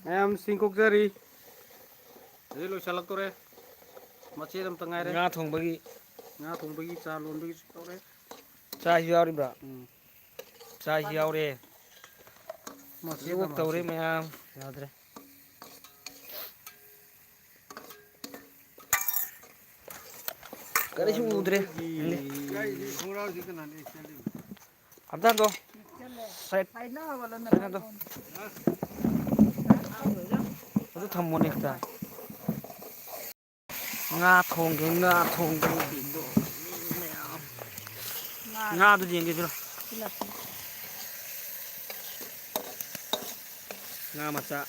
am singkokjari jadi loisalak tore macet am tengah re nga thongbagi nga thongbagi cha lonbagi tore cha yauribra hmm cha yaure macet luk am tawre mayam yadre kari su udre abdan do side do adu thammone ekta nga thongge do nga du jenge jiro nga macha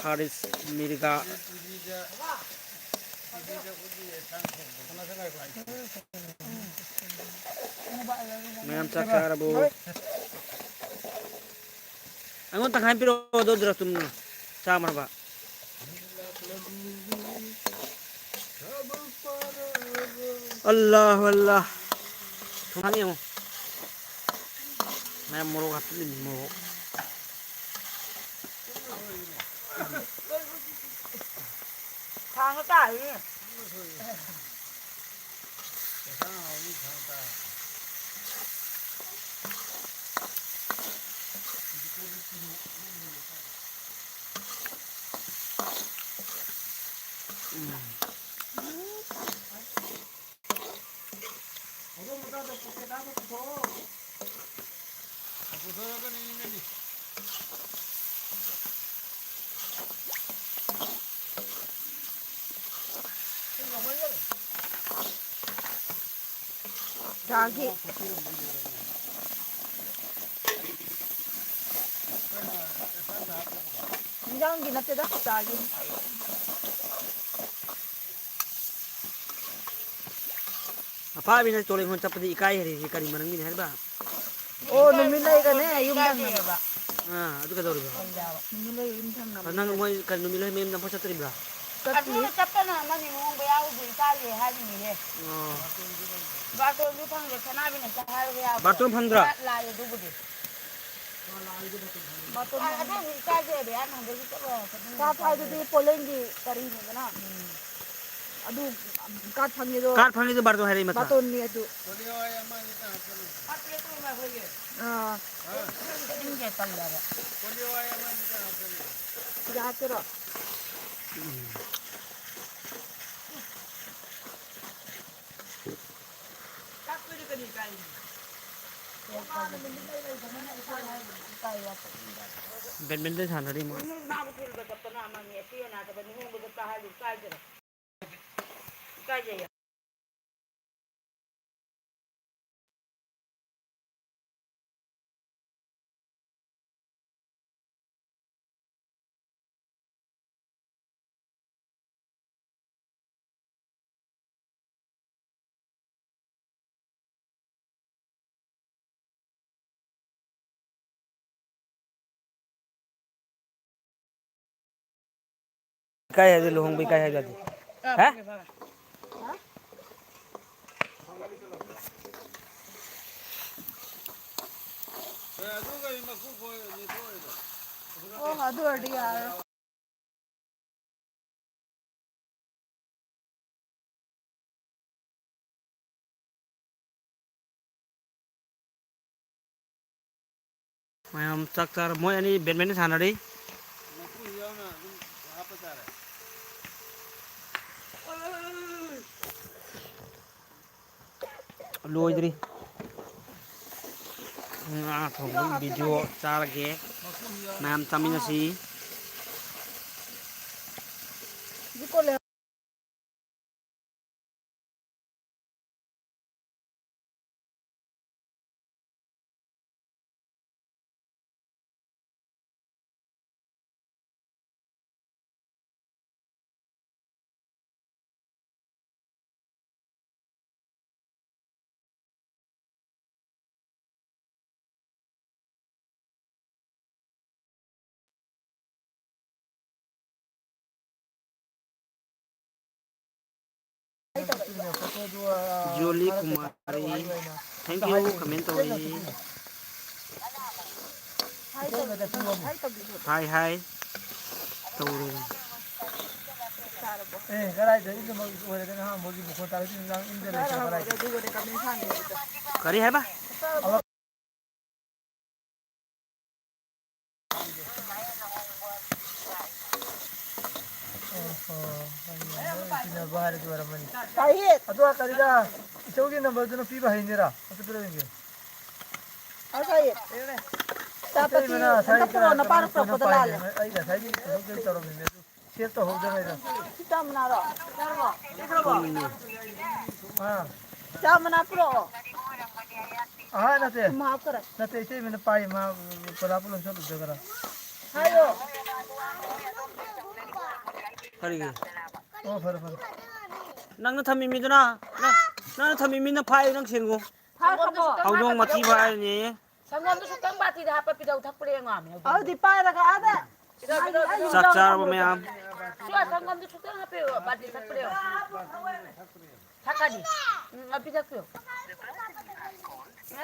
kharis mirga mayam chakara bo angon tang hampiro do dra tum cha marba Allah Allah thani mo mayam moro gatli mo thang cái 자기 인장기 나때다 자기 apa bina toleng hon chapadi ikai hari kari manang ni herba oh numilay ka ne yumdang na ba adu ka dawri ba numilay yumdang na kanang moy kan numilo mem na pasatri ba tatli chapta na mani mo bayaw bu ikali hali ni le oh bato lu thang le thana bina chahar ya batum phandra la ye du budi bato adu ikali be an hande ki ka phai du polengi kari ni na adu kat phangi do barto hari mata baton ni adu inge palla ba ya tero badminton sanari mo kai hai lohong bi kai hai jadi ha oh adu adi yaar mayam chakchar moy ani badminton sanari loidri nga thong video charge nam tamina si dikole Jolie Kumari thank you comment tori hi hi ꯇꯧꯔꯦ ꯀꯗꯥꯏꯗ ꯏꯟꯗ ꯑꯣꯏꯔꯒꯅ ꯍꯥꯡꯕꯒꯤ ꯃꯈꯣꯟ ꯇꯥꯔꯛꯇꯤ ꯅꯨꯡꯗꯥꯡ ꯏꯟꯗ ꯂꯩꯇꯕ ꯀꯔꯤ ꯍꯥꯏꯕ Sahid. ꯑꯗꯣ ꯀꯔꯤꯗ ꯏꯆꯧꯒꯤ ꯅꯝꯕꯔꯗꯨꯅ ꯄꯤꯕ ꯍꯩꯅꯤꯔꯥ ꯑꯝꯇ ꯄꯤꯔꯛꯑꯣ Sahid. Tapos ang kapuro na para sa padalala. ꯑꯩ ꯉꯁꯥꯏꯗꯤ ꯊꯕꯛꯇꯤ ꯇꯧꯔꯝꯃꯤꯅꯦ ꯑꯗꯨ ꯁꯦꯞ ꯇꯧꯍꯧꯗ꯭ꯔꯦꯗ Tama na ro. ꯀꯔꯤꯅꯣ Tama na pro. ꯅꯠꯇꯦ Mahapra. ꯅꯠꯇꯦ ꯏꯇꯩꯃꯅ ꯄꯥꯏ ꯃꯥ ꯄꯣꯂꯥꯄꯨ ꯂꯣꯟ ꯆꯠꯂꯨꯗ꯭ꯔꯒꯔꯥ Hayo. ꯀꯔꯤꯒꯤ ꯑꯣ ꯐꯔꯦ ꯐꯔꯦ ꯅꯪꯅ ꯊꯝꯃꯤꯃꯤꯗꯨꯅ ꯅꯪꯅ ꯊꯝꯃꯤꯃꯤꯅ ꯐꯥꯏ ꯅꯪ ꯁꯦꯡꯉꯨ ꯍꯧꯗꯣꯡ ꯃꯊꯤ ꯐꯥꯏꯔꯅꯤ Sangam tu suka mati dah apa pidau tak boleh ngam. Oh, di para ka ada. ꯆꯥꯛ ꯆꯥꯔꯕ ꯃꯌꯥꯝ Suah sangam tu suka apa mati tak boleh. Takani. Api tak boleh.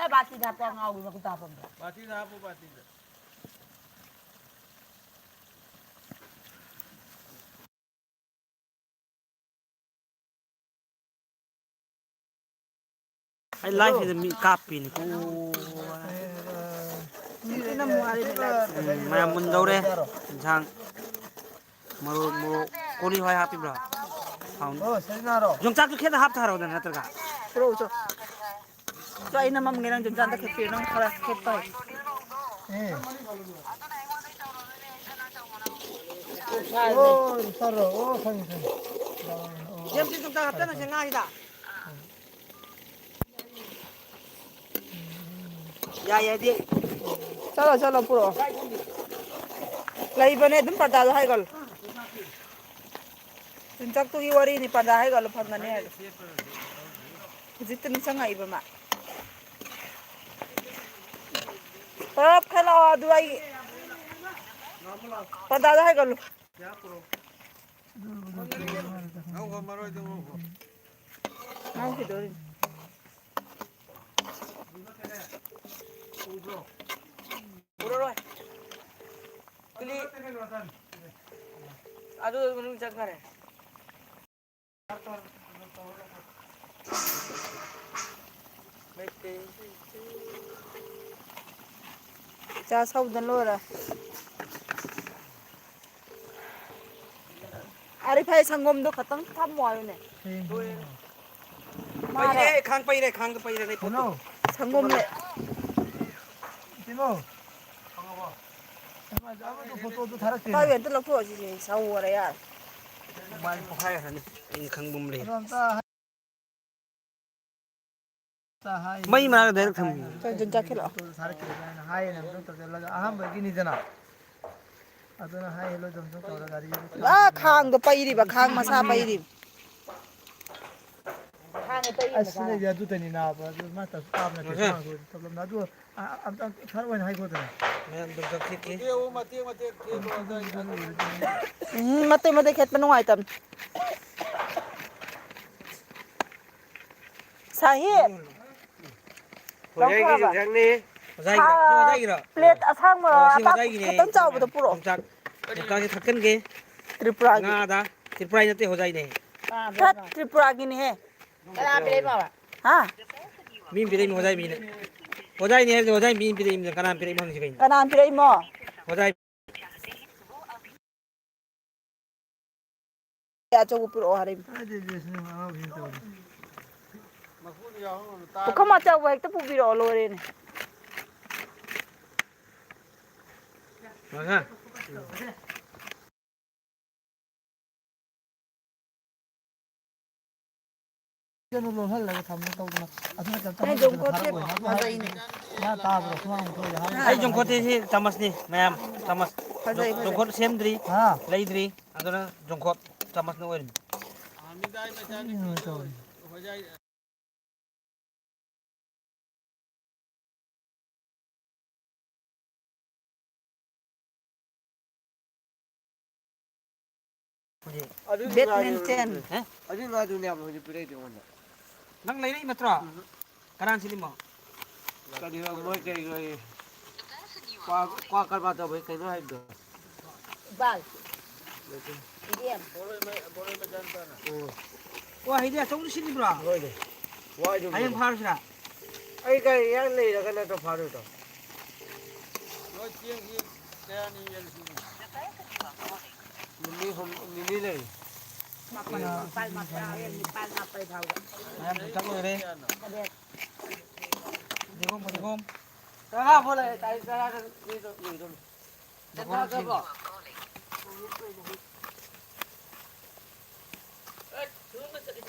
Bati dah apa ngau aku tak apa. Bati dah apa bati dah. ꯑꯩ ꯂꯥꯏꯐꯁꯤꯗ ꯃꯤ ꯀꯥꯞꯄꯤꯅꯤ ꯃꯌꯥꯝ ꯃꯨꯟꯗꯧꯔꯦ ꯏꯟꯁꯥꯡ ꯃꯣꯔꯣꯛ ꯀꯣꯂꯤ ꯍꯋꯥꯏ ꯍꯥꯞꯄꯤꯕ꯭ꯔꯣ ꯌꯣꯡꯆꯥꯛꯁꯨ ꯈꯦꯠꯅ ꯍꯥꯞꯊꯔꯣꯗꯅ ꯅꯠꯇ꯭ꯔꯒ Pro so. So ay naman ngilang dyan dyan takip ng para kepa. 서로 오 잼 좀 따갑잖아 생각이다 야야디 Chalo chalo pro. Lai bane dum pada hai gal. Tinchak tu iwari ni pada hai gal phanga ne. Jitin sanga iba ma. Pap khala adu ai. Pada hai gal. Ngau maroi tu ngau. Mau ki dori. Puro Kili Aduh menung cakar ya Cha sau dan lora. Ari phai sangom do khatang tham mo ne. Payre khang payre nei photo Sangom le. 이모 아무도 포토도 달았지 Phai wen to lok tho ji sau ra ya. mai pokhai hani in khang bum le 그럼 하이 mai ma da tham So dun cha khelo. 살게 하이는 좀 떨어져 아함버기니잖아 아도나 하이로 좀 떨어가리 Ah khang do pai ri ba khang ma sa pai ri. 아스네 야두 되니나 봐 맞다 빠면 되잖아 그럼 나도 아무튼 살원 하이거든 mayan dum tak ki Tiyo mati tiyo ada. Mate mate khet manung ai tam. Sahid. hojai ki jang ni hojai ki ra Plate asang ma hojai ta ki ni khetang chaw bu puro. yongchak yongchak thakkan ge Tripura gi. nga da triprai nate hojai ne That Tripura gi ni he. Kena pilih mawar. Ha? min pilai hojai min hojai ne hojai min pilai min kana pilai mon sikai Kanan pirai mo. hojai Ya chaw puro harim. 아들 예수님 아마 진짜 Makuni yang ta. Pukama chaw ba ekta pubiro lore ne. manga 전으로 하려고 담는 거구나 아스나 Ai dong ko te mazai ne. 나 따브로 그만 그러자 ai jongkot si tamas ni mayam tamas Mazai jongkot semdri 아 laidri adona jongkot tamas no wen Amidai macam ni. Hojai. Badminton. 아직 나도 내 아버지 그래 좀 온다 nang lai nei matra karan sini mo 그리고 뭐 qua qua qua con bắt đầu với cái nó hay được Bal. 이게 와 이제 좀 신이더라. 뭐래? 와 좀. 아니 파르시라. 아이 가 양레이라 가나 또 바로다. 니네. Em chắc rồi đi. Đi không, đi không. 아, 뭐래? 다이 사람은 이거. 됐다 그거.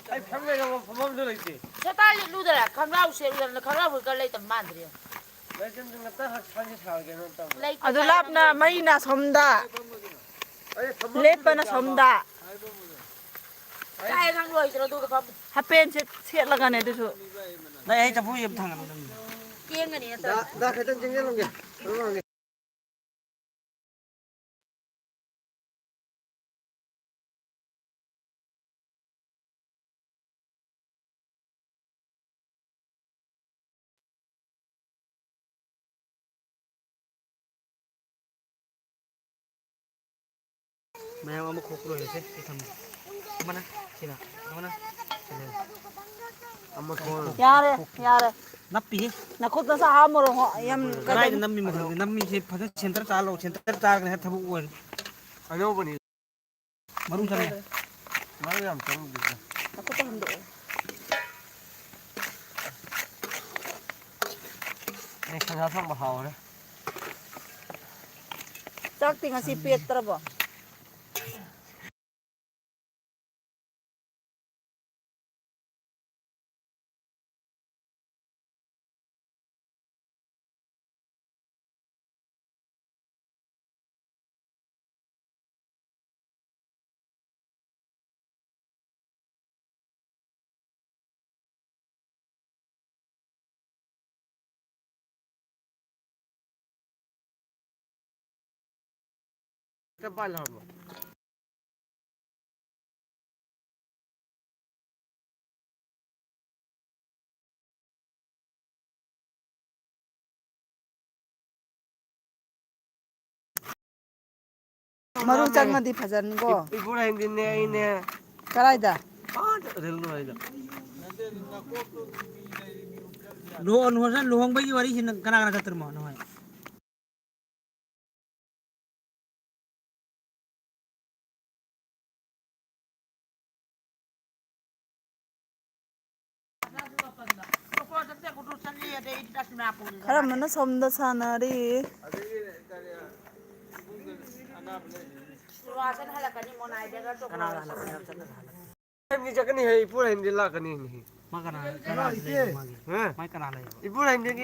아이 평소에 보면 들어있지. 저 딸이 누더라 강라우 세우는 강라우 걸 레이던 만들이요 매점 갔다 한시 살게는 또. 아들랍나 마이나 섬다. 랩바나 섬다. 짜이 강로 있어 누가 밥 하펜 셋라가네 도 Đây cho vui em thằng nào. 끼행거니 나 그때 정해놓은 게. 그러는 게. Màyเอามาโคกเลยสิทำมันนะสินะมันนะ 아마 돈. 야래. nappi 나코다 사하모로 얌 cái nammi mà cái nammi sẽ phát center chalo center char cái thằng bụng 아니요 보니. marum thằng 말이 안 되는 게. 나코다 한도. 내 생각한 거 하오래. 짝띵아 시피에트라 봐. 좀 빨리 하고. 마루 장가디 파자는 거. 이보라 힘드네 이네. 가라이다. 아, 될로 아이다. luhon hosan luhong bagi wari sin kana kana kater mo no 가라면 섬다 사나리. 수화선 하려까지 뭐 나이 내가 좀 힘이 작으니 해 이보라 힘들라 그니. makana kana le magi 응. mai kana le 이보라 힘들기.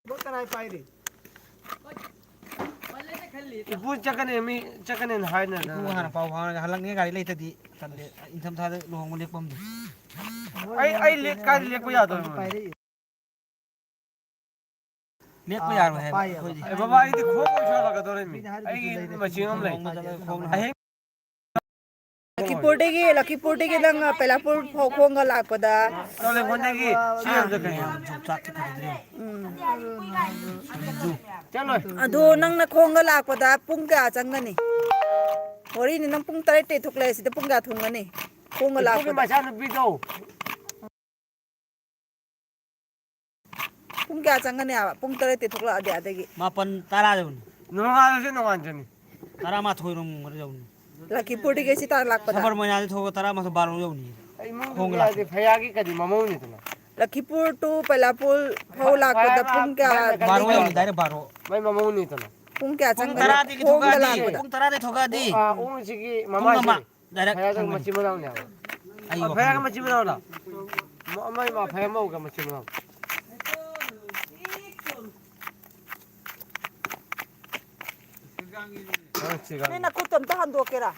뭐까나이 파이리. 이보 작으니 미 작으니 하이나. ku hana pau halang nge gari le tadi tan le in tham tha luhong mo le pom de ai ले का ले को याद हो. le ko yar hai koi di ए बाबा इति खो को छला का तोरे मी. आई मचिंग हम ले. आई लकीपोर्टेगी lang pelapur phokong lakpada. तोले फोनगी सीएम द कहीं. chak ki thadre चलो. ado nang na khong lakpada pung kya changani. Hori ni nang pung tarai te thokle sida pung kya thungani. Khong कोई lakpada. मचान भी दो. Pung kya changani aba pung tarai te thokla ade adegi. mapan tara jaun नोंगा से नोंगा जनी. tara ma thoi rom mar jaun Lakiportegi si tar lakpada. sabar mo na tho tara ma so baro jaun ni आई मुंग लागे फयागी कदी ममौनी तो. Lakipur to pelapur phau lakpada pung kya baro jaun dire baro भाई ममौनी तो. pung kya pung changani. tara di ki thoga di lakpada. pung tara di thoga di आ उन सिगी pung मामा ma से. direct फया तक मच्छी बनाउने आ. ayo फया का मच्छी बनाउला. मम्मा मा फया मौ का मच्छी बनाउ. Nena kutom ta hando kera.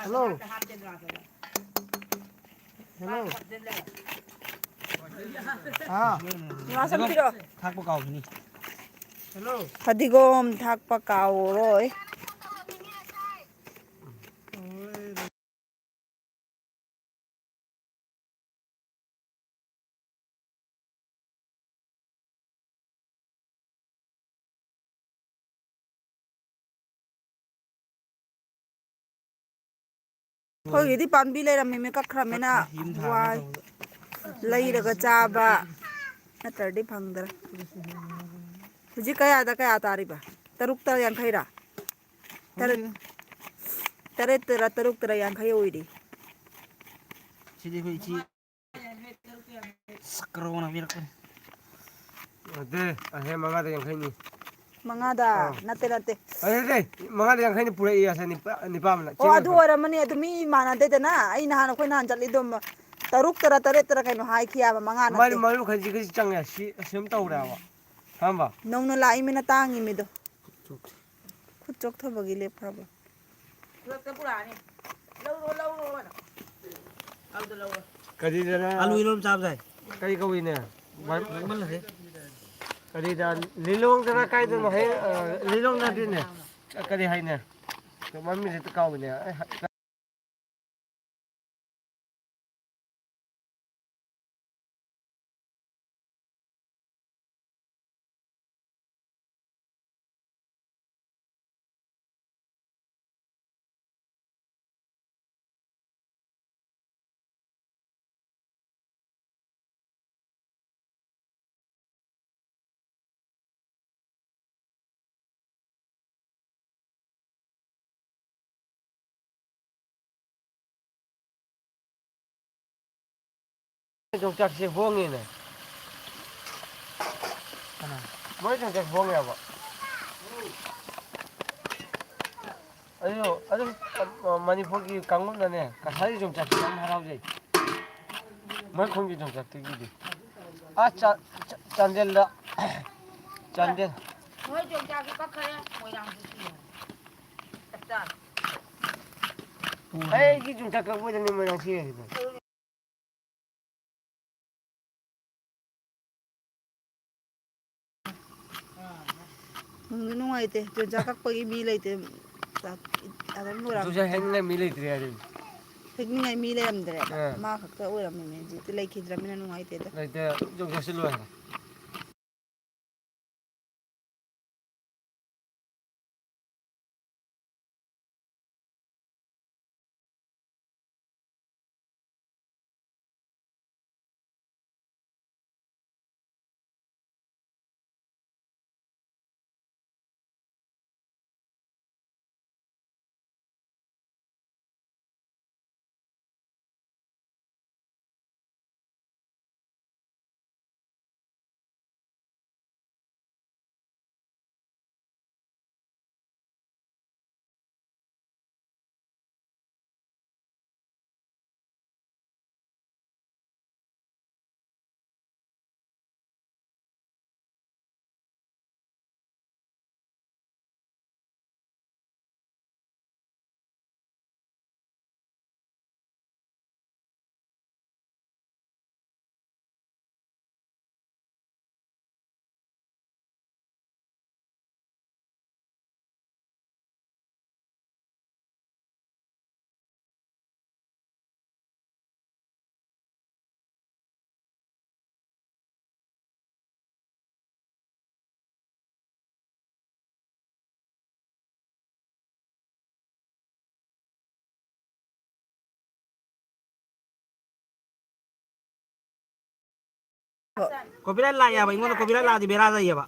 Hello. Hello. 아, Nasa piro. thak bo kau ni ꯐꯗꯤꯒꯣꯝ ꯊꯥꯛꯄ ꯀꯥꯎꯔꯣꯏ ꯑꯩꯈꯣꯏꯒꯤꯗꯤ ꯄꯥꯝꯕꯤ ꯂꯩꯔꯝꯃꯤꯃꯦ ꯀꯛꯈ꯭ꯔꯃꯤꯅ ꯋꯥꯏ ꯂꯩꯔꯒ ꯆꯥꯕ ꯅꯠꯇ꯭ꯔꯗꯤ ꯐꯪꯗ꯭ꯔꯦ ꯍꯧꯖꯤꯛ ꯀꯌꯥꯗ ꯀꯌꯥ ꯇꯥꯔꯤꯕ 6ꯇ 50ꯔꯥ 8ꯇꯔꯥ 3ꯇꯔꯥ 50 ꯑꯣꯏꯔꯤ ꯁꯤꯗꯤ ꯑꯩꯈꯣꯏ ꯏꯆꯦ ꯁꯀ꯭ꯔꯣꯅ ꯄꯤꯔꯛꯄꯅꯤ ꯑꯗꯦ ꯑꯍꯦ 5ꯗ 50ꯅꯤ 5ꯗ ꯅꯠꯇꯦ ꯑꯗꯦ 5ꯗ 50ꯅꯤ ꯄꯨꯔꯛꯏ ꯑꯁ ꯅꯤꯄꯥꯝꯅ ꯑꯣ ꯑꯗꯨ ꯑꯣꯏꯔꯝꯃꯅꯤ ꯑꯗꯨ ꯃꯤ ꯃꯥꯟꯅꯗꯦꯗꯅ ꯑꯩ ꯅꯍꯥꯟ ꯑꯩꯈꯣꯏ ꯅꯍꯥꯟ ꯆꯠꯂꯤꯗꯣ 6ꯇꯔꯥ 8ꯇꯔꯥ ꯀꯩꯅꯣ ꯍꯥꯏꯈꯤꯌꯥꯕ 5 ꯃꯥꯗꯤ ꯅꯠꯇꯦ ꯃꯔꯨ ꯈꯖꯤꯛ ꯆꯪꯉꯦ ꯁꯤꯝ ꯇꯧꯔꯦꯕ ꯈꯪꯕ ꯅꯧꯅ ꯂꯥꯛꯏꯃꯤꯅ ꯇꯥꯡꯉꯤꯃꯤꯗꯣ ꯈꯨꯠ ꯆꯣꯛꯊꯕꯒꯤ ꯂꯦꯞꯈ꯭ꯔꯕ ꯈꯨꯗꯛꯇ ꯄꯨꯔꯛꯑꯅꯤ ꯂꯧꯔꯣ ꯑꯗꯨꯗ ꯂꯧꯔꯣ ꯀꯔꯤꯗꯅ ꯑꯂꯨ ꯏꯔꯣꯝ ꯆꯥꯕ ꯌꯥꯏ ꯀꯔꯤ ꯀꯧꯏꯅꯦ ꯃꯜꯂꯁꯦ ꯀꯔꯤꯗ ꯂꯤꯂꯣꯡꯗꯅ ꯀꯥꯏꯗꯅꯣ ꯍꯦ ꯂꯤꯂꯣꯡ ꯅꯠꯇꯦꯅꯦ ꯀꯔꯤ ꯍꯥꯏꯅꯦ ꯃꯃꯤꯡꯁꯦ ꯍꯦꯛꯇ ꯀꯥꯎꯏꯅꯦ ꯌꯣꯡꯆꯥꯛꯁꯦ ꯍꯣꯡꯉꯦꯅꯦ ꯃꯣꯏ ꯌꯣꯡꯆꯥꯛ ꯍꯣꯡꯉꯦꯕ ꯑꯗꯨꯝ ꯃꯅꯤꯄꯨꯔꯒꯤ ꯀꯥꯡꯂꯨꯞꯅꯅꯦ ꯀꯁꯥꯔꯤ ꯌꯣꯡꯆꯥꯛꯁꯦ ꯌꯥꯝ ꯍꯔꯥꯎꯖꯩ ꯃꯣꯏ ꯈꯨꯟꯒꯤ ꯌꯣꯡꯆꯥꯛꯇꯒꯤꯗꯤ ꯆꯥꯟꯗꯦꯜꯗ ꯆꯥꯟꯗꯦꯜ ꯃꯣꯏ ꯌꯣꯡꯆꯥꯛꯁꯨ ꯀꯛꯈ꯭ꯔꯦ ꯃꯣꯏꯔꯥꯡꯁꯨ ꯆꯞ ꯆꯥꯔꯦ ꯑꯩꯒꯤ ꯌꯣꯡꯆꯥꯛ ꯀꯛꯄꯗꯅꯤ ꯃꯣꯏꯔꯥꯡ ꯁꯤꯔꯤꯗꯣ ꯅꯨꯡꯗꯤ ꯅꯨꯡꯉꯥꯏꯇꯦ ꯌꯣꯡꯆꯥꯛ ꯀꯛꯄꯒꯤ ꯃꯤ ꯂꯩꯇꯦ ꯑꯗꯨꯝ ꯃꯣꯏꯔꯥꯡ ꯌꯣꯡꯆꯥꯛ ꯍꯦꯛꯅꯤꯡꯉꯥꯏ ꯃꯤ ꯂꯩꯇ꯭ꯔꯦ ꯍꯥꯏꯗꯨꯅꯤ ꯍꯦꯛꯅꯤꯡꯉꯥꯏ ꯃꯤ ꯂꯩꯔꯝꯗ꯭ꯔꯦꯕ ꯃꯥ ꯈꯛꯇ ꯑꯣꯏꯔꯝꯃꯤꯃꯦ ꯍꯧꯖꯤꯛꯇꯤ ꯂꯩꯈꯤꯗ꯭ꯔꯕꯅꯤꯅ ꯅꯨꯡꯉꯥꯏꯇꯦꯗ ꯂꯩꯇꯦ ꯌꯣꯡꯆꯥꯛꯁꯤ ꯂꯣꯏꯈ꯭ꯔꯦ ꯀꯣꯄꯤꯔꯥꯏꯠ ꯂꯥꯛꯑꯦꯕ ꯑꯩꯉꯣꯟꯗ ꯀꯣꯄꯤꯔꯥꯏꯠ ꯂꯥꯛꯑꯗꯤ ꯕꯦꯔꯥ ꯂꯩꯌꯦꯕ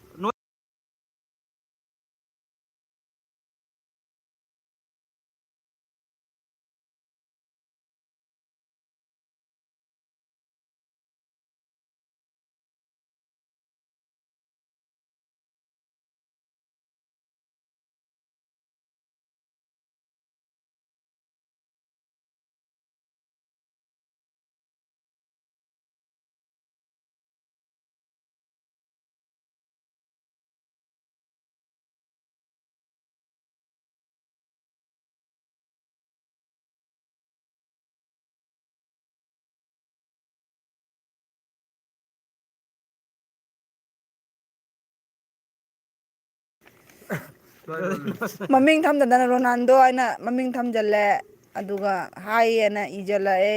मम्मी थमदना रोनाल्डो आइना मम्मी थमजल्ले अदुगा हाई एना इजलाए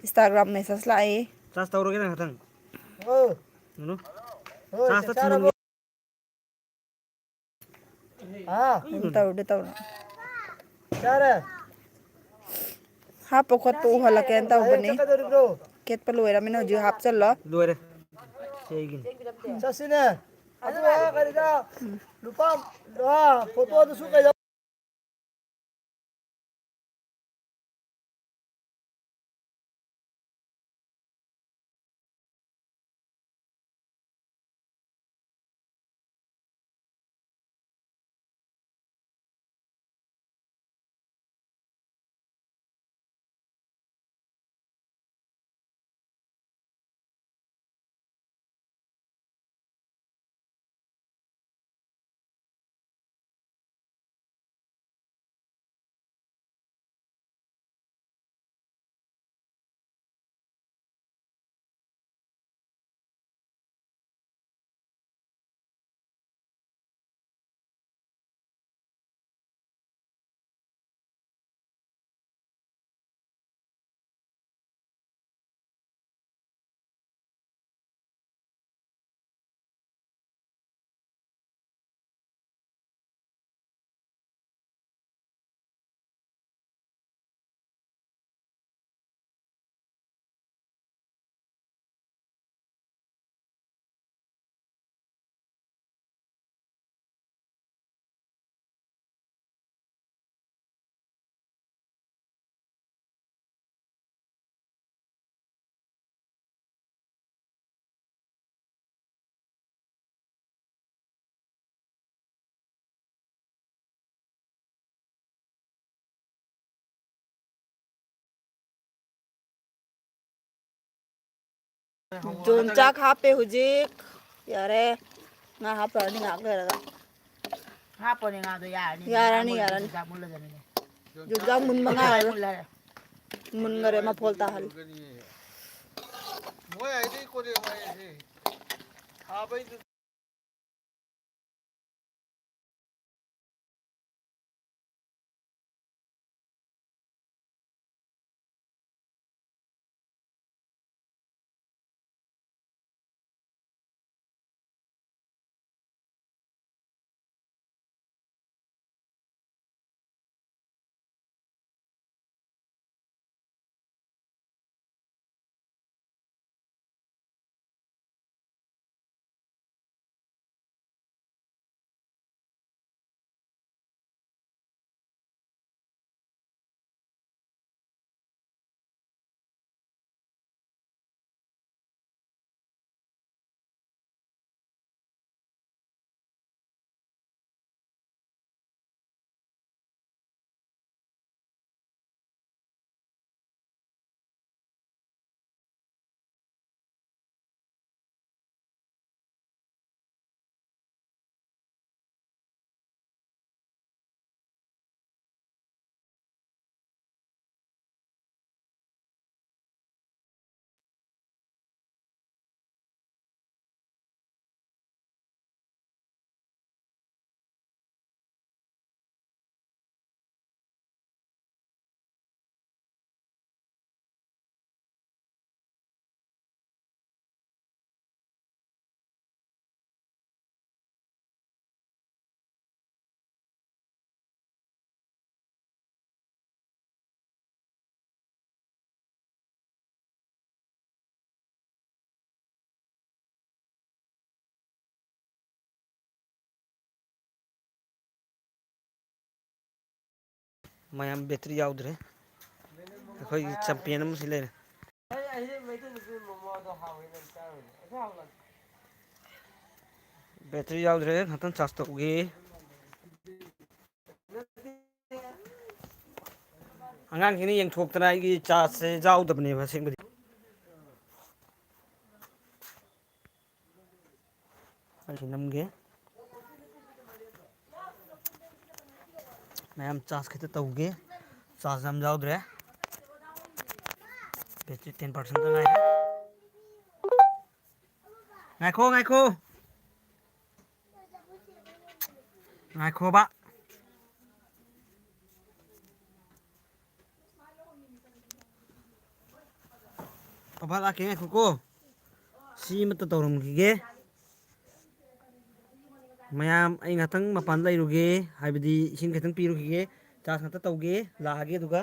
इंस्टाग्राम मैसेज लाए चार्ज तौरोगे ना खतंग हो नो हो चार्ज तो चारा थुन हां तौड़े चारा हाप पखत तो हलके अरे तौबने चकदोरी ब्रो केट पलोयरा मिनो जु हाप चल्लो लोरे सेगिन ससिने अदुआ करिदा लुपा फोटो दुसु कई जोन चाक हापे हुजिक यारे ना हाप runny ngak leraga Hapon nga do yani. Yarani. Mula dyan. जुगा मुन मंगा मुन गरे मा फोल ताहल मोय आइदे कोरे मोय हे हां भाई मैं बैटरी याउद्रे अखोई चैंपियन में सिले बैटरी याउद्रे खतन चार्ज तौगे अंगांग किनी यंगथोक्तना आइगी चार्ज से जाउदबने बसेंबदी अरे नमगे मैं चार्ज खिते तौगे चार्ज हम जाउद्रे बैटरी 10% तो नहीं नाइखो ꯉꯥꯏꯈꯣꯕ ꯄꯄꯥ ꯂꯥꯛꯀꯦ ꯉꯥꯏꯈꯣꯀꯣ ꯁꯤ ꯑꯃꯠꯇ ꯇꯧꯔꯝꯈꯤꯒꯦ ꯃꯌꯥꯝ ꯑꯩ ꯉꯥꯛꯇꯪ ꯃꯄꯥꯟ ꯂꯩꯔꯨꯒꯦ ꯍꯥꯏꯕꯗꯤ ꯏꯁꯤꯡ ꯈꯤꯇꯪ ꯄꯤꯔꯨꯈꯤꯒꯦ ꯆꯥꯔꯖ ꯉꯥꯛꯇ ꯇꯧꯒꯦ ꯂꯥꯛꯑꯒꯦ ꯑꯗꯨꯒ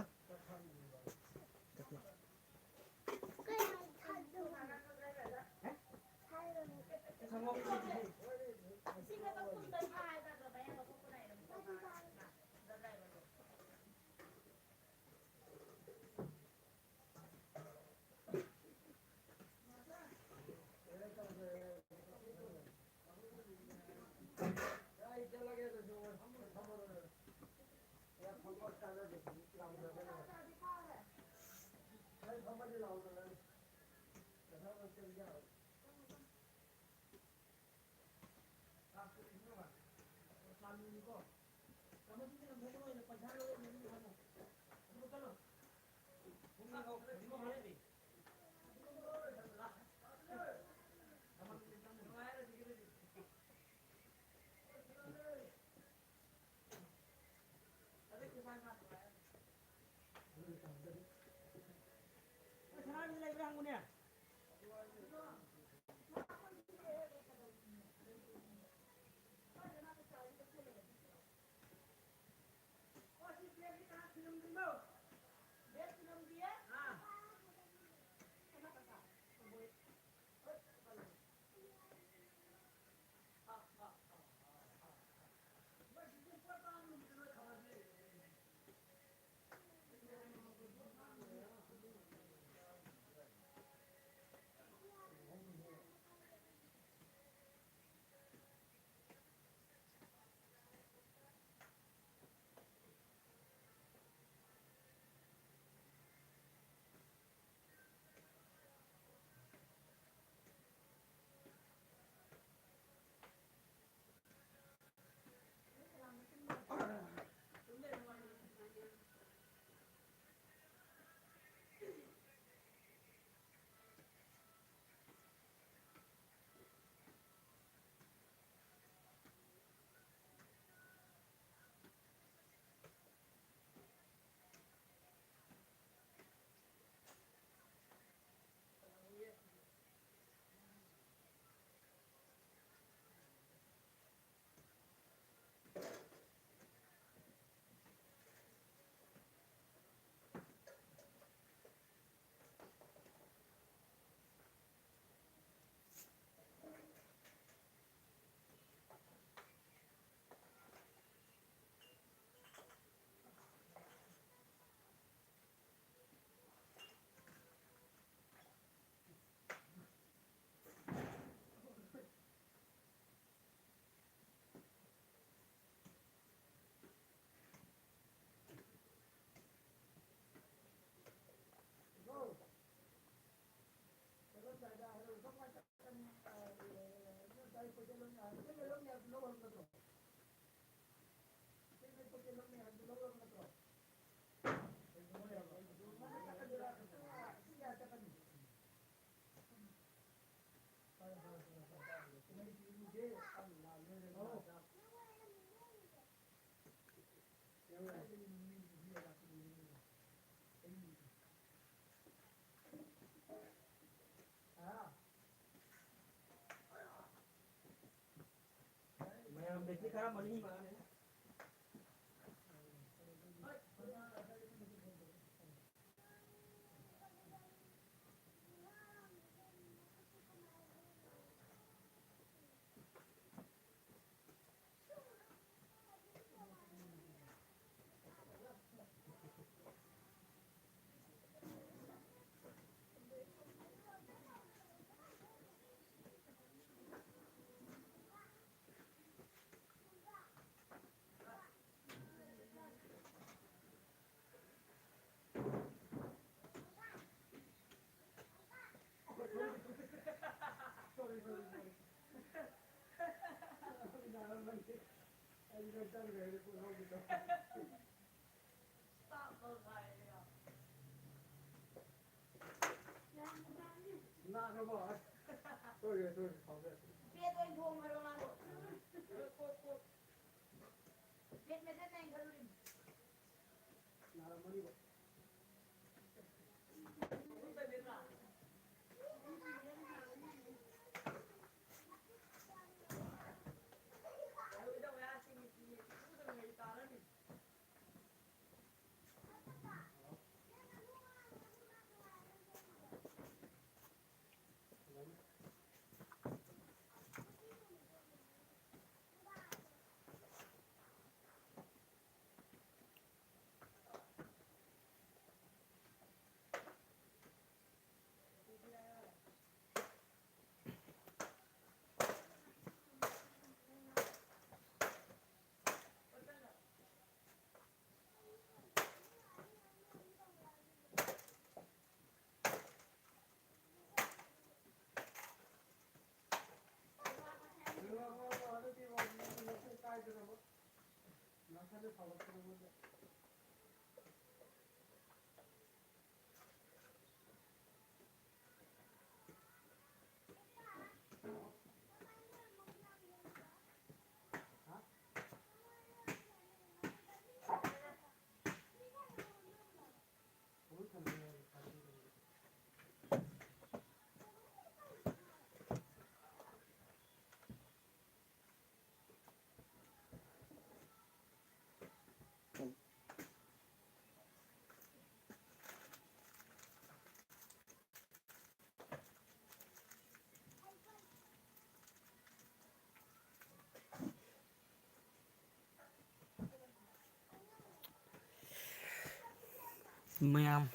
Ma'am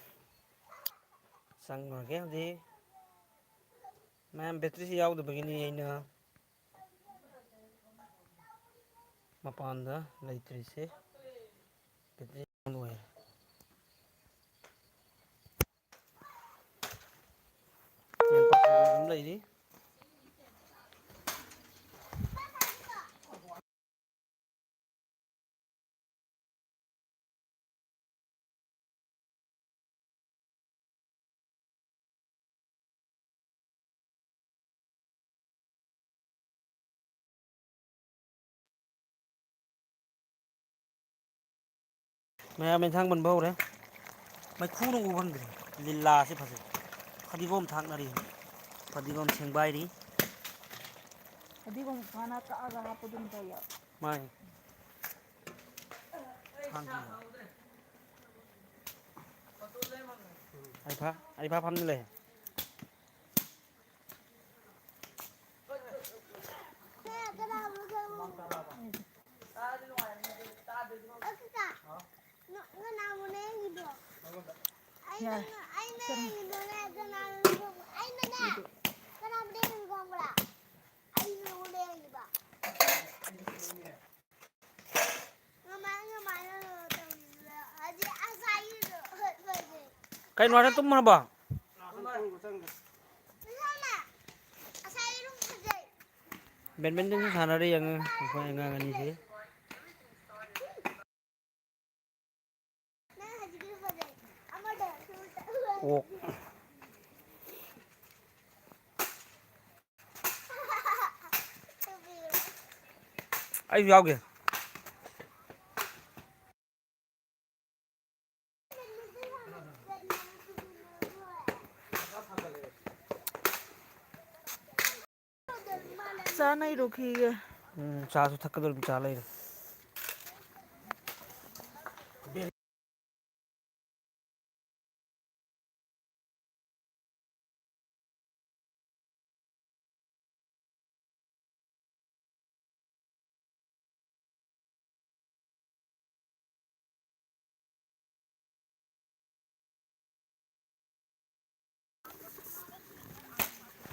sang mà ghé đi ma'am battery yaudabagini aina mapanda ꯂꯩꯇ꯭ꯔꯤꯁꯦ battery ꯂꯣꯏꯔꯦ ꯑꯗꯨꯝ ꯂꯩꯔꯤ ꯃꯌꯥꯝ ꯏꯟꯊꯥꯡ ꯃꯟꯕ ꯍꯧꯔꯦ ꯃꯩꯈꯨꯅ ꯎꯕ ꯐꯪꯗ꯭ꯔꯦ ꯂꯤꯂꯥꯁꯦ ꯐꯖꯩ ꯐꯗꯤꯒꯣꯝ ꯊꯥꯛꯅꯔꯤ ꯐꯗꯤꯒꯣꯝ ꯁꯦꯡꯕꯥꯏꯔꯤ फदिगोम खाना कआगा हापदुम तया ꯃꯥꯏ ꯑꯩꯐꯥ ꯐꯝꯗ ꯂꯩ Kayaknya ada tuh mana bang? Ben-ben itu sana ada yang ini sih. Oh. Ayo jauh ya. sana ही रुकी है चार सौ थक दो चाल ही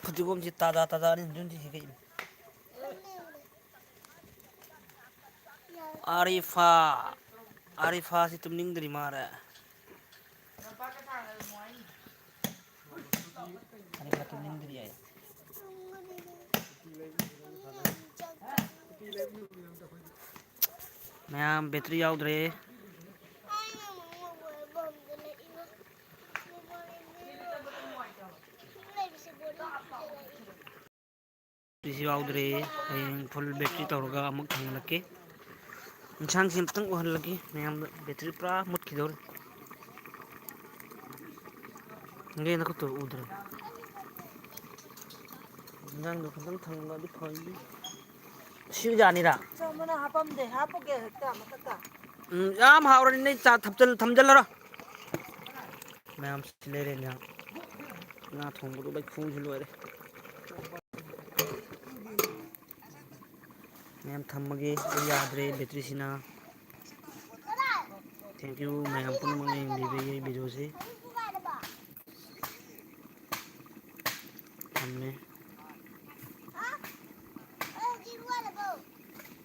फतिगोम जी ताजा ताजा नहीं जुंजी है कहीं आरिफा से तुम निंदरी मारा आरिफा तुम निंदरी आए मैं बैटरी आउट रहे आउट रहे फुल बैटरी तौरगा अमुक थंगलके ꯏꯟꯁꯥꯡꯁꯤ ꯑꯝꯇꯪ ꯎꯍꯜꯂꯒꯦ ꯃꯌꯥꯝꯗ ꯕꯦꯇ꯭ꯔꯤ ꯄꯨꯔꯥ ꯃꯨꯠꯈꯤꯗꯧꯔꯦ ꯅꯪꯒꯤ ꯅꯈꯨꯠꯇꯣ ꯎꯗ꯭ꯔꯦ ꯏꯟꯖꯥꯡꯗꯣ ꯈꯤꯇꯪ ꯊꯝꯃꯒꯗꯤ ꯐꯅꯤ ꯁꯤꯒ ꯌꯥꯅꯤꯗ ꯆꯪꯕꯅ ꯍꯥꯞꯄꯝꯗꯦ ꯍꯥꯞꯄꯒꯦ ꯍꯦꯛꯇ ꯃꯊꯛꯇ ꯌꯥꯝ ꯍꯥꯎꯔꯅꯤ ꯅ ꯆꯥ ꯊꯝꯖꯤꯜꯂꯔꯣ ꯃꯌꯥꯝ ꯁꯤ ꯂꯩꯔꯦ ꯏꯟꯖꯥꯡ ꯉꯥ ꯊꯣꯡꯕꯗꯣ ꯃꯩꯈꯨꯁꯨ ꯂꯣꯏꯔꯦ ꯃꯌꯥꯝ ꯊꯝꯃꯒꯦ ꯑꯩ ꯌꯥꯗ꯭ꯔꯦ ꯕꯦꯇ꯭ꯔꯤꯁꯤꯅ ꯊꯦꯡꯀ꯭ꯌꯨ ꯃꯌꯥꯝ ꯄꯨꯝꯅꯃꯛꯅ ꯌꯦꯡꯕꯤꯕꯒꯤ ꯚꯤꯗꯤꯑꯣꯁꯤ ꯊꯝꯃꯦ